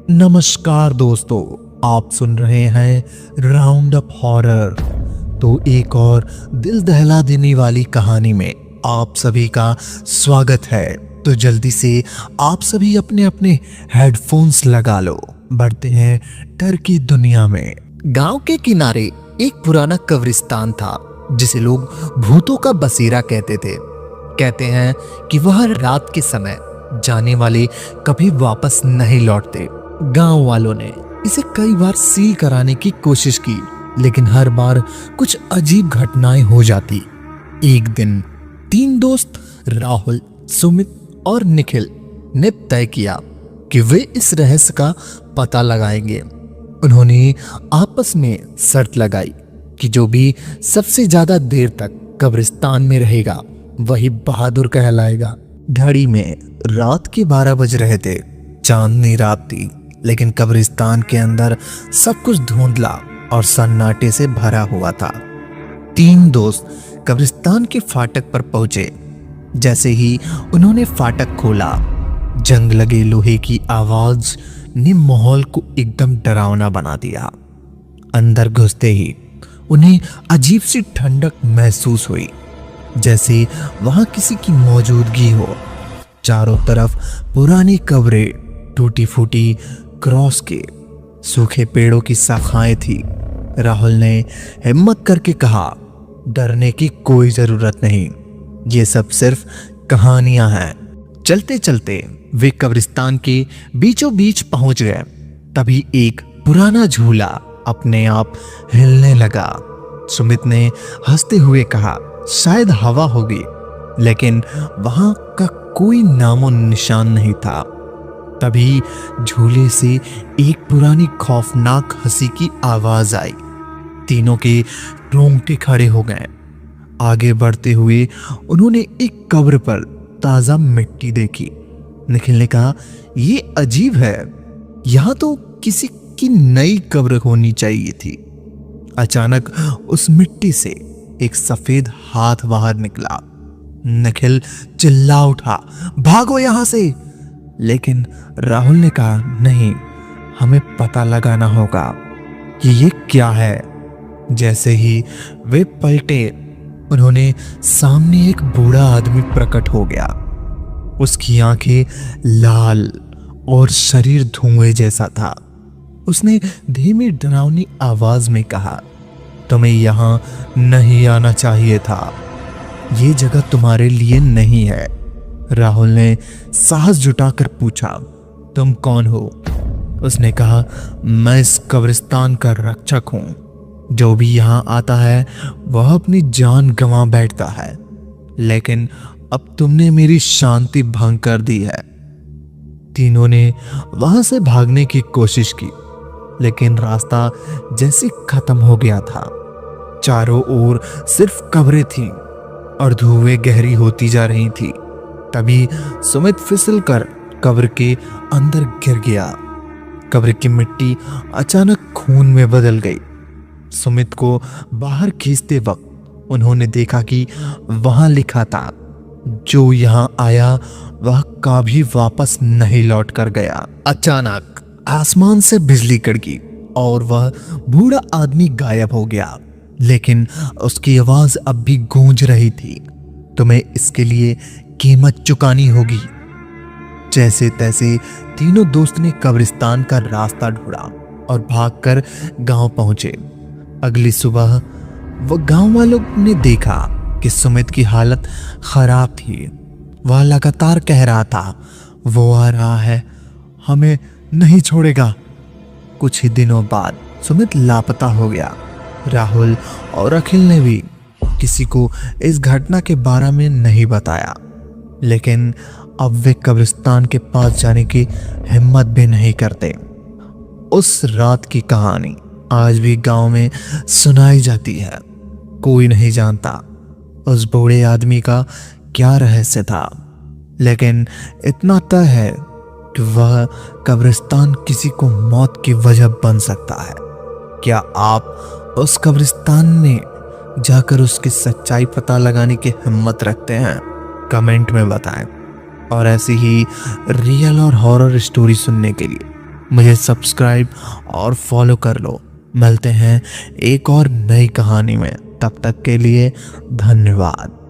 नमस्कार दोस्तों, आप सुन रहे हैं राउंड अप हॉरर। तो एक और दिल दहला देने वाली कहानी में आप सभी का स्वागत है। तो जल्दी से आप सभी अपने अपने हेडफोन्स लगा लो, बढ़ते हैं डर की दुनिया में। गांव के किनारे एक पुराना कब्रिस्तान था जिसे लोग भूतों का बसेरा कहते थे। कहते हैं कि वह रात के समय जाने वाले कभी वापस नहीं लौटते। गांव वालों ने इसे कई बार सील कराने की कोशिश की, लेकिन हर बार कुछ अजीब घटनाएं हो जाती। एक दिन 3 दोस्त राहुल, सुमित और निखिल ने तय किया कि वे इस रहस्य का पता लगाएंगे। उन्होंने आपस में शर्त लगाई कि जो भी सबसे ज्यादा देर तक कब्रिस्तान में रहेगा वही बहादुर कहलाएगा। घड़ी में रात के 12 बज रहे थे। चांदनी रात थी, लेकिन कब्रिस्तान के अंदर सब कुछ धुंधला और सन्नाटे से भरा हुआ था। 3 दोस्त कब्रिस्तान के फाटक पर पहुंचे। जैसे ही उन्होंने फाटक खोला, जंग लगे लोहे की आवाज ने माहौल को एकदम डरावना बना दिया। अंदर घुसते ही उन्हें अजीब सी ठंडक महसूस हुई, जैसे वहां किसी की मौजूदगी हो। चारों तरफ पुरानी कब्रें, टूटी फूटी क्रॉस के सूखे पेड़ों की शाखाएं थी। राहुल ने हिम्मत करके कहा, डरने की कोई जरूरत नहीं, ये सब सिर्फ कहानियां हैं। चलते चलते वे कब्रिस्तान के बीचों बीच पहुंच गए। तभी एक पुराना झूला अपने आप हिलने लगा। सुमित ने हंसते हुए कहा, शायद हवा होगी, लेकिन वहां का कोई नामो निशान नहीं था। तभी झूले से एक पुरानी खौफनाक हंसी की आवाज आई। तीनों के रोंगटे खड़े हो गए। आगे बढ़ते हुए उन्होंने एक कब्र पर ताजा मिट्टी देखी। निखिल ने कहा, ये अजीब है, यहां तो किसी की नई कब्र होनी चाहिए थी। अचानक उस मिट्टी से एक सफेद हाथ बाहर निकला। निखिल चिल्ला उठा, भागो यहां से। लेकिन राहुल ने कहा, नहीं, हमें पता लगाना होगा कि ये क्या है। जैसे ही वे पलटे, उन्होंने सामने एक बूढ़ा आदमी प्रकट हो गया। उसकी आंखें लाल और शरीर धुएं जैसा था। उसने धीमी डरावनी आवाज में कहा, तुम्हें यहां नहीं आना चाहिए था, ये जगह तुम्हारे लिए नहीं है। राहुल ने साहस जुटाकर पूछा, तुम कौन हो? उसने कहा, मैं इस कब्रिस्तान का रक्षक हूं। जो भी यहां आता है वह अपनी जान गंवा बैठता है, लेकिन अब तुमने मेरी शांति भंग कर दी है। तीनों ने वहां से भागने की कोशिश की, लेकिन रास्ता जैसे खत्म हो गया था। चारों ओर सिर्फ कब्रें थीं और धुएं गहरी होती जा रही थी। तभी सुमित फिसल कर कब्र के अंदर गिर गया। कब्र की मिट्टी अचानक खून में बदल गई। सुमित को बाहर खींचते वक्त उन्होंने देखा कि वहां लिखा था, जो यहां आया वह कभी वापस नहीं लौट कर गया। अचानक आसमान से बिजली कड़की और वह बूढ़ा आदमी गायब हो गया, लेकिन उसकी आवाज अब भी गूंज रही थी, तुम्हें इसके लिए कीमत चुकानी होगी। जैसे तैसे तीनों दोस्त ने कब्रिस्तान का रास्ता ढूंढा और भागकर गांव पहुंचे। अगली सुबह वो गांव वालों ने देखा कि सुमित की हालत खराब थी। वह लगातार कह रहा था, वो आ रहा है, हमें नहीं छोड़ेगा। कुछ ही दिनों बाद सुमित लापता हो गया। राहुल और अखिल ने भी किसी को इस घटना के बारे में नहीं बताया, लेकिन अब वे कब्रिस्तान के पास जाने की हिम्मत भी नहीं करते। उस रात की कहानी आज भी गांव में सुनाई जाती है। कोई नहीं जानता उस बूढ़े आदमी का क्या रहस्य था, लेकिन इतना तय है कि वह कब्रिस्तान किसी को मौत की वजह बन सकता है। क्या आप उस कब्रिस्तान में जाकर उसकी सच्चाई पता लगाने की हिम्मत रखते हैं? कमेंट में बताएं। और ऐसी ही रियल और हॉरर स्टोरी सुनने के लिए मुझे सब्सक्राइब और फॉलो कर लो। मिलते हैं एक और नई कहानी में, तब तक के लिए धन्यवाद।